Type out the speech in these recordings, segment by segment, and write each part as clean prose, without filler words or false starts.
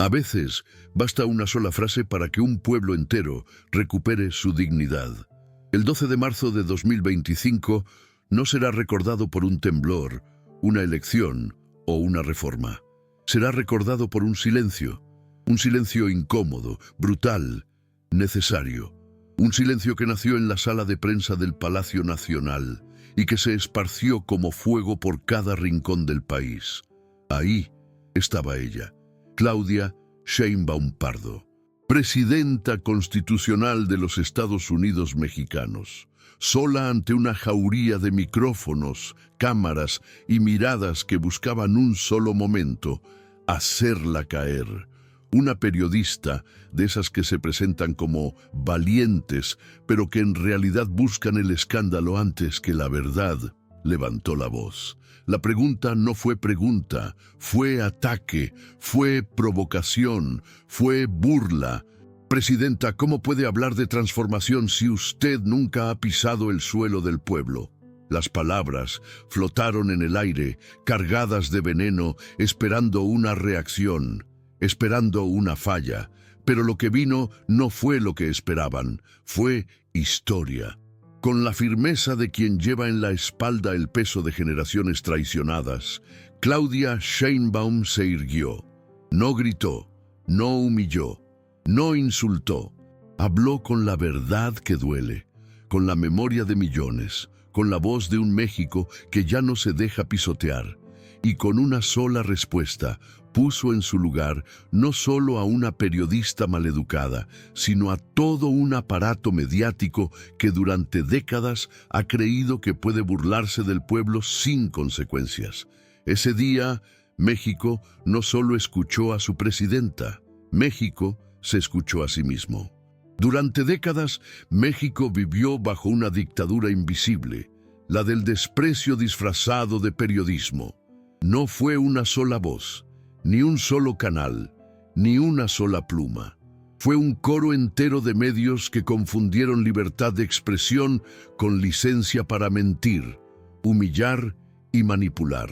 A veces basta una sola frase para que un pueblo entero recupere su dignidad. El 12 de marzo de 2025 no será recordado por un temblor, una elección o una reforma. Será recordado por un silencio incómodo, brutal, necesario. Un silencio que nació en la sala de prensa del Palacio Nacional y que se esparció como fuego por cada rincón del país. Ahí estaba ella, Claudia Sheinbaum Pardo, presidenta constitucional de los Estados Unidos mexicanos, sola ante una jauría de micrófonos, cámaras y miradas que buscaban un solo momento, hacerla caer. Una periodista de esas que se presentan como valientes, pero que en realidad buscan el escándalo antes que la verdad, levantó la voz. La pregunta no fue pregunta, fue ataque, fue provocación, fue burla. Presidenta, ¿cómo puede hablar de transformación si usted nunca ha pisado el suelo del pueblo? Las palabras flotaron en el aire, cargadas de veneno, esperando una reacción, esperando una falla. Pero lo que vino no fue lo que esperaban, fue historia. Con la firmeza de quien lleva en la espalda el peso de generaciones traicionadas, Claudia Sheinbaum se irguió. No gritó, no humilló, no insultó. Habló con la verdad que duele, con la memoria de millones, con la voz de un México que ya no se deja pisotear. Y con una sola respuesta, puso en su lugar no solo a una periodista maleducada, sino a todo un aparato mediático que durante décadas ha creído que puede burlarse del pueblo sin consecuencias. Ese día, México no solo escuchó a su presidenta, México se escuchó a sí mismo. Durante décadas, México vivió bajo una dictadura invisible, la del desprecio disfrazado de periodismo. No fue una sola voz, ni un solo canal, ni una sola pluma. Fue un coro entero de medios que confundieron libertad de expresión con licencia para mentir, humillar y manipular.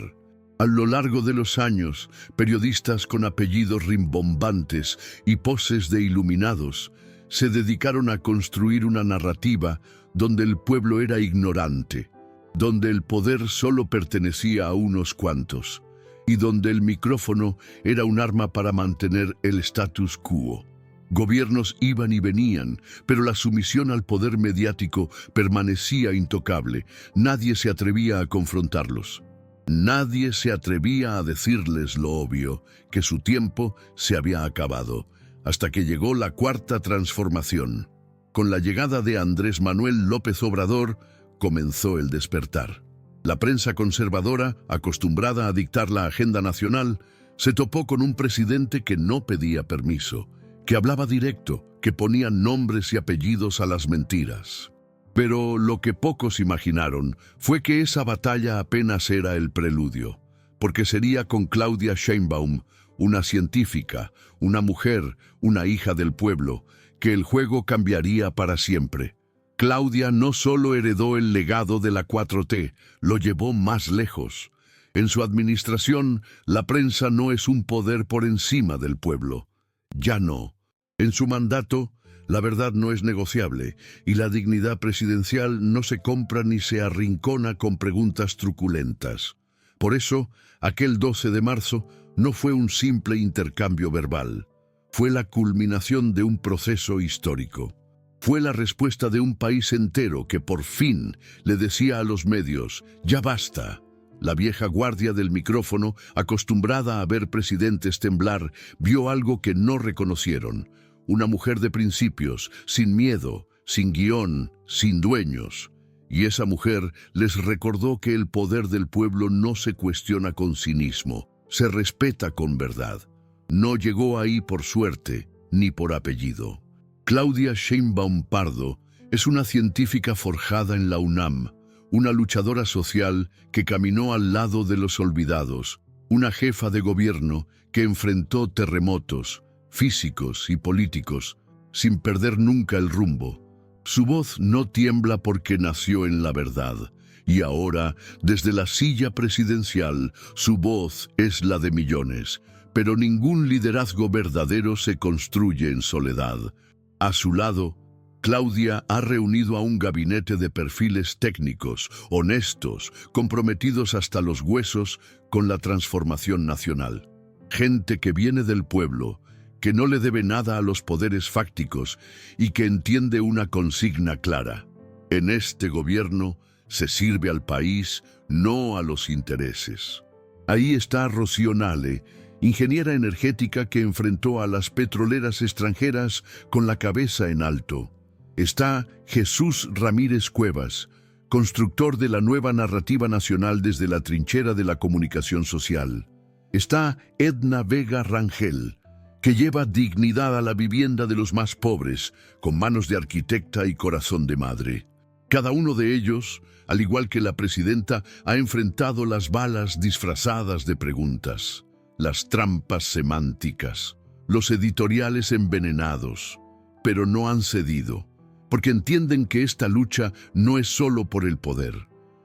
A lo largo de los años, periodistas con apellidos rimbombantes y poses de iluminados se dedicaron a construir una narrativa donde el pueblo era ignorante, donde el poder solo pertenecía a unos cuantos y donde el micrófono era un arma para mantener el status quo. Gobiernos iban y venían, pero la sumisión al poder mediático permanecía intocable. Nadie se atrevía a confrontarlos. Nadie se atrevía a decirles lo obvio, que su tiempo se había acabado, hasta que llegó la cuarta transformación. Con la llegada de Andrés Manuel López Obrador, comenzó el despertar. La prensa conservadora, acostumbrada a dictar la agenda nacional, se topó con un presidente que no pedía permiso, que hablaba directo, que ponía nombres y apellidos a las mentiras. Pero lo que pocos imaginaron fue que esa batalla apenas era el preludio, porque sería con Claudia Sheinbaum, una científica, una mujer, una hija del pueblo, que el juego cambiaría para siempre. Claudia no solo heredó el legado de la 4T, lo llevó más lejos. En su administración, la prensa no es un poder por encima del pueblo. Ya no. En su mandato, la verdad no es negociable y la dignidad presidencial no se compra ni se arrincona con preguntas truculentas. Por eso, aquel 12 de marzo no fue un simple intercambio verbal. Fue la culminación de un proceso histórico. Fue la respuesta de un país entero que por fin le decía a los medios, ¡ya basta! La vieja guardia del micrófono, acostumbrada a ver presidentes temblar, vio algo que no reconocieron. Una mujer de principios, sin miedo, sin guión, sin dueños. Y esa mujer les recordó que el poder del pueblo no se cuestiona con cinismo, se respeta con verdad. No llegó ahí por suerte, ni por apellido. Claudia Sheinbaum Pardo es una científica forjada en la UNAM, una luchadora social que caminó al lado de los olvidados, una jefa de gobierno que enfrentó terremotos físicos y políticos sin perder nunca el rumbo. Su voz no tiembla porque nació en la verdad, y ahora, desde la silla presidencial, su voz es la de millones Pero ningún liderazgo verdadero se construye en soledad. A su lado, Claudia ha reunido a un gabinete de perfiles técnicos, honestos, comprometidos hasta los huesos con la transformación nacional. Gente que viene del pueblo, que no le debe nada a los poderes fácticos y que entiende una consigna clara. En este gobierno se sirve al país, no a los intereses. Ahí está Rocío Nale, ingeniera energética que enfrentó a las petroleras extranjeras con la cabeza en alto. Está Jesús Ramírez Cuevas, constructor de la nueva narrativa nacional desde la trinchera de la comunicación social. Está Edna Vega Rangel, que lleva dignidad a la vivienda de los más pobres, con manos de arquitecta y corazón de madre. Cada uno de ellos, al igual que la presidenta, ha enfrentado las balas disfrazadas de preguntas, las trampas semánticas, los editoriales envenenados, pero no han cedido, porque entienden que esta lucha no es solo por el poder,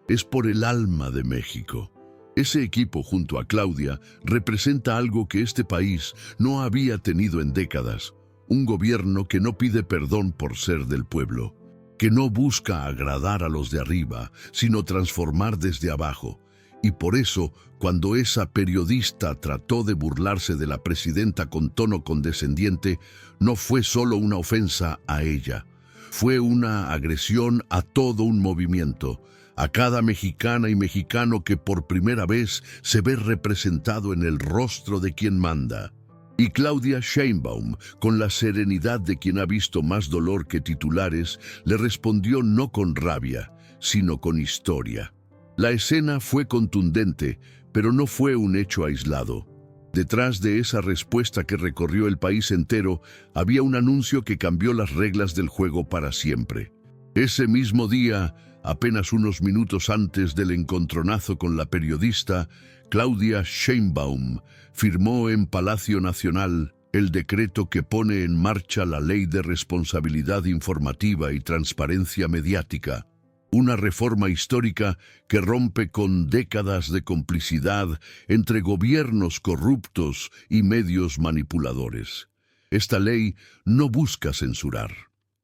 es por el alma de México. Ese equipo, junto a Claudia, representa algo que este país no había tenido en décadas, un gobierno que no pide perdón por ser del pueblo, que no busca agradar a los de arriba, sino transformar desde abajo. Y por eso, cuando esa periodista trató de burlarse de la presidenta con tono condescendiente, no fue solo una ofensa a ella, fue una agresión a todo un movimiento, a cada mexicana y mexicano que por primera vez se ve representado en el rostro de quien manda. Y Claudia Sheinbaum, con la serenidad de quien ha visto más dolor que titulares, le respondió no con rabia, sino con historia. La escena fue contundente, pero no fue un hecho aislado. Detrás de esa respuesta que recorrió el país entero, había un anuncio que cambió las reglas del juego para siempre. Ese mismo día, apenas unos minutos antes del encontronazo con la periodista, Claudia Sheinbaum firmó en Palacio Nacional el decreto que pone en marcha la Ley de Responsabilidad Informativa y Transparencia Mediática, una reforma histórica que rompe con décadas de complicidad entre gobiernos corruptos y medios manipuladores. Esta ley no busca censurar,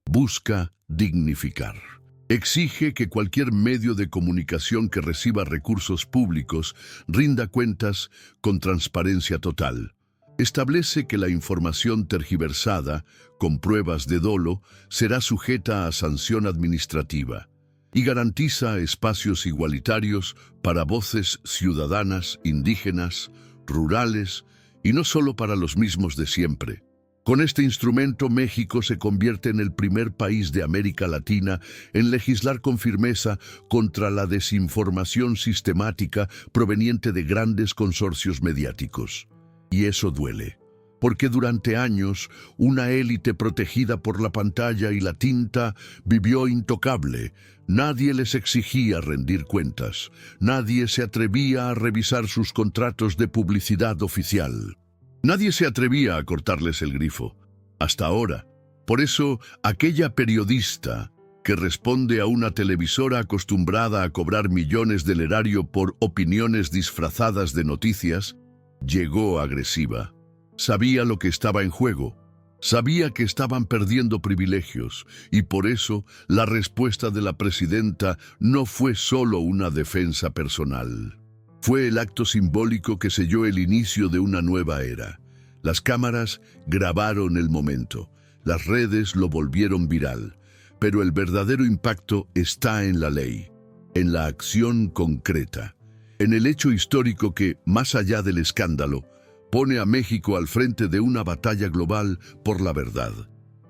busca dignificar. Exige que cualquier medio de comunicación que reciba recursos públicos rinda cuentas con transparencia total. Establece que la información tergiversada, con pruebas de dolo, será sujeta a sanción administrativa y garantiza espacios igualitarios para voces ciudadanas, indígenas, rurales y no solo para los mismos de siempre. Con este instrumento, México se convierte en el primer país de América Latina en legislar con firmeza contra la desinformación sistemática proveniente de grandes consorcios mediáticos. Y eso duele, porque durante años una élite protegida por la pantalla y la tinta vivió intocable. Nadie les exigía rendir cuentas, nadie se atrevía a revisar sus contratos de publicidad oficial. Nadie se atrevía a cortarles el grifo, hasta ahora. Por eso, aquella periodista que responde a una televisora acostumbrada a cobrar millones del erario por opiniones disfrazadas de noticias, llegó agresiva. Sabía lo que estaba en juego, sabía que estaban perdiendo privilegios, y por eso la respuesta de la presidenta no fue solo una defensa personal. Fue el acto simbólico que selló el inicio de una nueva era. Las cámaras grabaron el momento, las redes lo volvieron viral, pero el verdadero impacto está en la ley, en la acción concreta, en el hecho histórico que, más allá del escándalo, pone a México al frente de una batalla global por la verdad.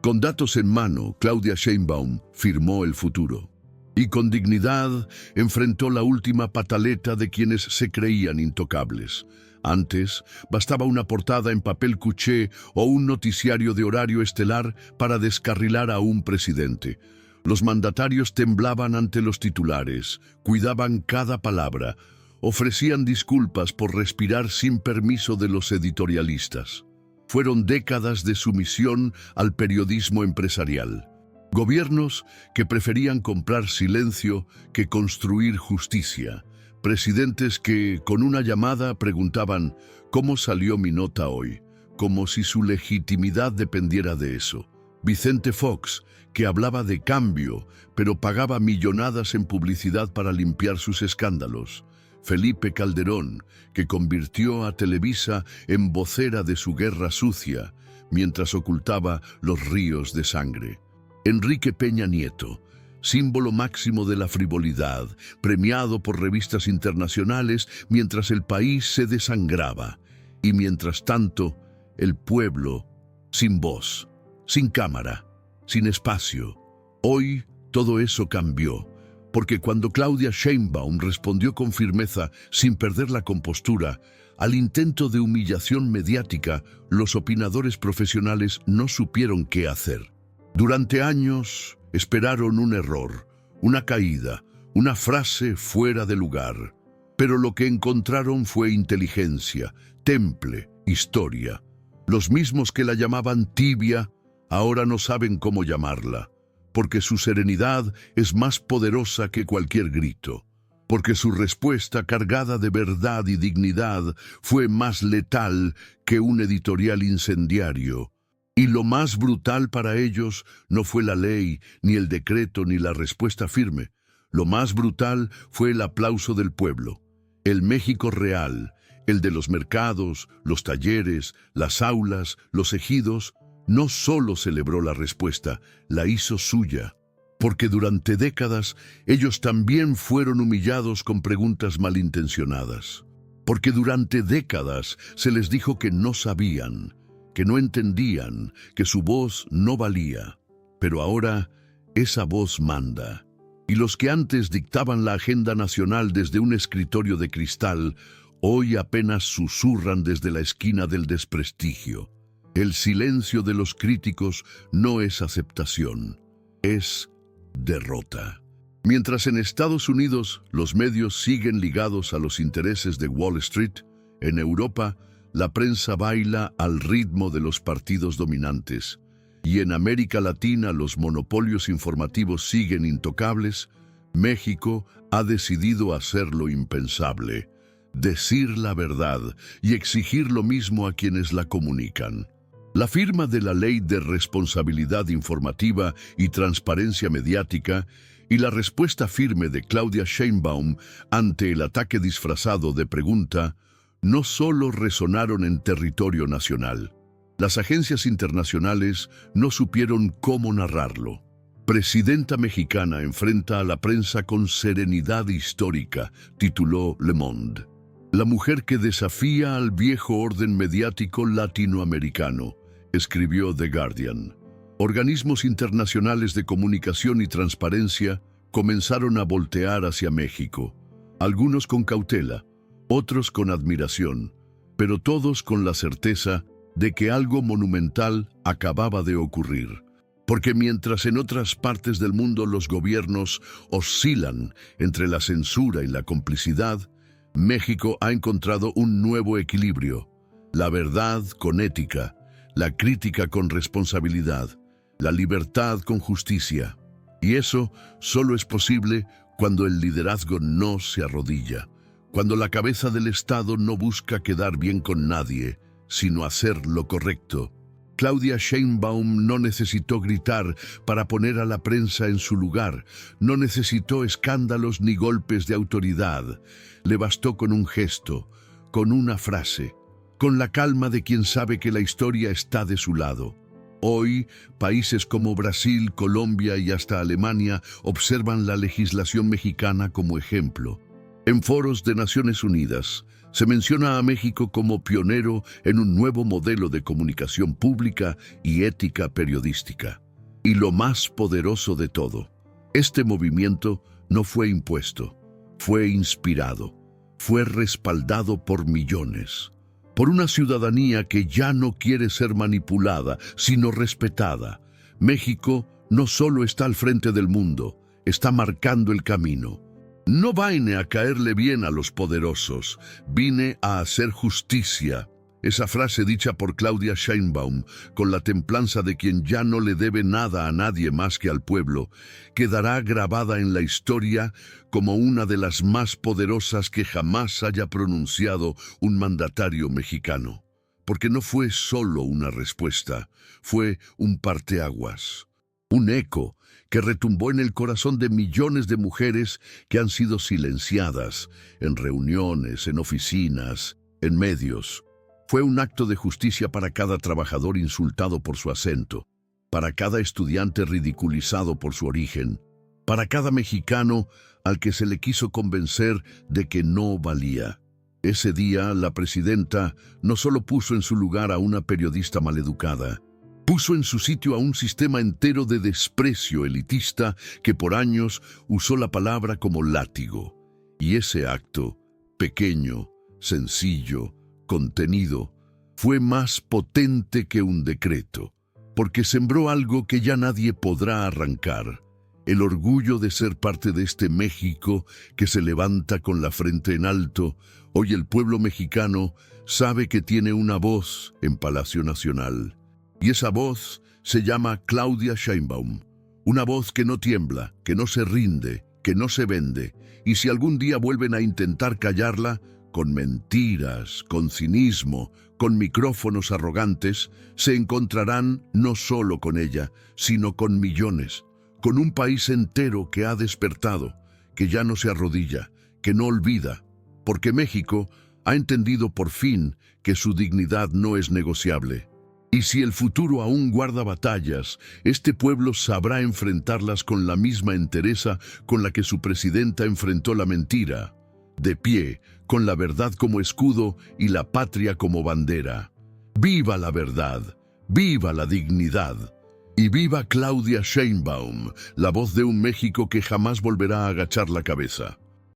Con datos en mano, Claudia Sheinbaum firmó el futuro. Y con dignidad enfrentó la última pataleta de quienes se creían intocables. Antes, bastaba una portada en papel cuché o un noticiario de horario estelar para descarrilar a un presidente. Los mandatarios temblaban ante los titulares, cuidaban cada palabra, ofrecían disculpas por respirar sin permiso de los editorialistas. Fueron décadas de sumisión al periodismo empresarial. Gobiernos que preferían comprar silencio que construir justicia, Presidentes que, con una llamada, preguntaban ¿cómo salió mi nota hoy? Como si su legitimidad dependiera de eso. Vicente Fox, que hablaba de cambio, pero pagaba millonadas en publicidad para limpiar sus escándalos. Felipe Calderón, que convirtió a Televisa en vocera de su guerra sucia, mientras ocultaba los ríos de sangre. Enrique Peña Nieto, símbolo máximo de la frivolidad, premiado por revistas internacionales mientras el país se desangraba. Y mientras tanto, el pueblo, sin voz, sin cámara, sin espacio. Hoy todo eso cambió, porque cuando Claudia Sheinbaum respondió con firmeza, sin perder la compostura, al intento de humillación mediática, los opinadores profesionales no supieron qué hacer. Durante años esperaron un error, una caída, una frase fuera de lugar. Pero lo que encontraron fue inteligencia, temple, historia. Los mismos que la llamaban tibia, ahora no saben cómo llamarla, porque su serenidad es más poderosa que cualquier grito, porque su respuesta cargada de verdad y dignidad fue más letal que un editorial incendiario. Y lo más brutal para ellos no fue la ley, ni el decreto, ni la respuesta firme. Lo más brutal fue el aplauso del pueblo, el México real, el de los mercados, los talleres, las aulas, los ejidos. No solo celebró la respuesta, la hizo suya, porque durante décadas ellos también fueron humillados con preguntas malintencionadas, porque durante décadas se les dijo que no sabían, que no entendían, que su voz no valía. Pero ahora esa voz manda, y los que antes dictaban la agenda nacional desde un escritorio de cristal, hoy apenas susurran desde la esquina del desprestigio. El silencio de los críticos no es aceptación, es derrota. Mientras en Estados Unidos los medios siguen ligados a los intereses de Wall Street, en Europa la prensa baila al ritmo de los partidos dominantes, y en América Latina los monopolios informativos siguen intocables. México ha decidido hacer lo impensable, decir la verdad y exigir lo mismo a quienes la comunican. La firma de la Ley de Responsabilidad Informativa y Transparencia Mediática y la respuesta firme de Claudia Sheinbaum ante el ataque disfrazado de pregunta no solo resonaron en territorio nacional. Las agencias internacionales no supieron cómo narrarlo. Presidenta mexicana enfrenta a la prensa con serenidad histórica, tituló Le Monde. La mujer que desafía al viejo orden mediático latinoamericano, escribió The Guardian. Organismos internacionales de comunicación y transparencia comenzaron a voltear hacia México, algunos con cautela, otros con admiración, pero todos con la certeza de que algo monumental acababa de ocurrir. Porque mientras en otras partes del mundo los gobiernos oscilan entre la censura y la complicidad, México ha encontrado un nuevo equilibrio: la verdad con ética, la crítica con responsabilidad, la libertad con justicia. Y eso solo es posible cuando el liderazgo no se arrodilla, cuando la cabeza del Estado no busca quedar bien con nadie, sino hacer lo correcto. Claudia Sheinbaum no necesitó gritar para poner a la prensa en su lugar, no necesitó escándalos ni golpes de autoridad. Le bastó con un gesto, con una frase, con la calma de quien sabe que la historia está de su lado. Hoy, países como Brasil, Colombia y hasta Alemania observan la legislación mexicana como ejemplo. En foros de Naciones Unidas, se menciona a México como pionero en un nuevo modelo de comunicación pública y ética periodística. Y lo más poderoso de todo, este movimiento no fue impuesto, fue inspirado, fue respaldado por millones, por una ciudadanía que ya no quiere ser manipulada, sino respetada. México no solo está al frente del mundo, está marcando el camino. No vine a caerle bien a los poderosos, vine a hacer justicia, Esa frase dicha por Claudia Sheinbaum, con la templanza de quien ya no le debe nada a nadie más que al pueblo, quedará grabada en la historia como una de las más poderosas que jamás haya pronunciado un mandatario mexicano. Porque no fue solo una respuesta, fue un parteaguas, un eco que retumbó en el corazón de millones de mujeres que han sido silenciadas en reuniones, en oficinas, en medios. Fue un acto de justicia para cada trabajador insultado por su acento, para cada estudiante ridiculizado por su origen, para cada mexicano al que se le quiso convencer de que no valía. Ese día, la presidenta no solo puso en su lugar a una periodista maleducada, puso en su sitio a un sistema entero de desprecio elitista que por años usó la palabra como látigo. Y ese acto, pequeño, sencillo, contenido, fue más potente que un decreto, porque sembró algo que ya nadie podrá arrancar, el orgullo de ser parte de este México que se levanta con la frente en alto. Hoy el pueblo mexicano sabe que tiene una voz en Palacio Nacional, y esa voz se llama Claudia Sheinbaum, una voz que no tiembla, que no se rinde, que no se vende, y si algún día vuelven a intentar callarla, con mentiras, con cinismo, con micrófonos arrogantes, se encontrarán no solo con ella, sino con millones, con un país entero que ha despertado, que ya no se arrodilla, que no olvida, porque México ha entendido por fin que su dignidad no es negociable. Y si el futuro aún guarda batallas, este pueblo sabrá enfrentarlas con la misma entereza con la que su presidenta enfrentó la mentira, de pie, con la verdad como escudo y la patria como bandera. ¡Viva la verdad! ¡Viva la dignidad! Y viva Claudia Sheinbaum, la voz de un México que jamás volverá a agachar la cabeza.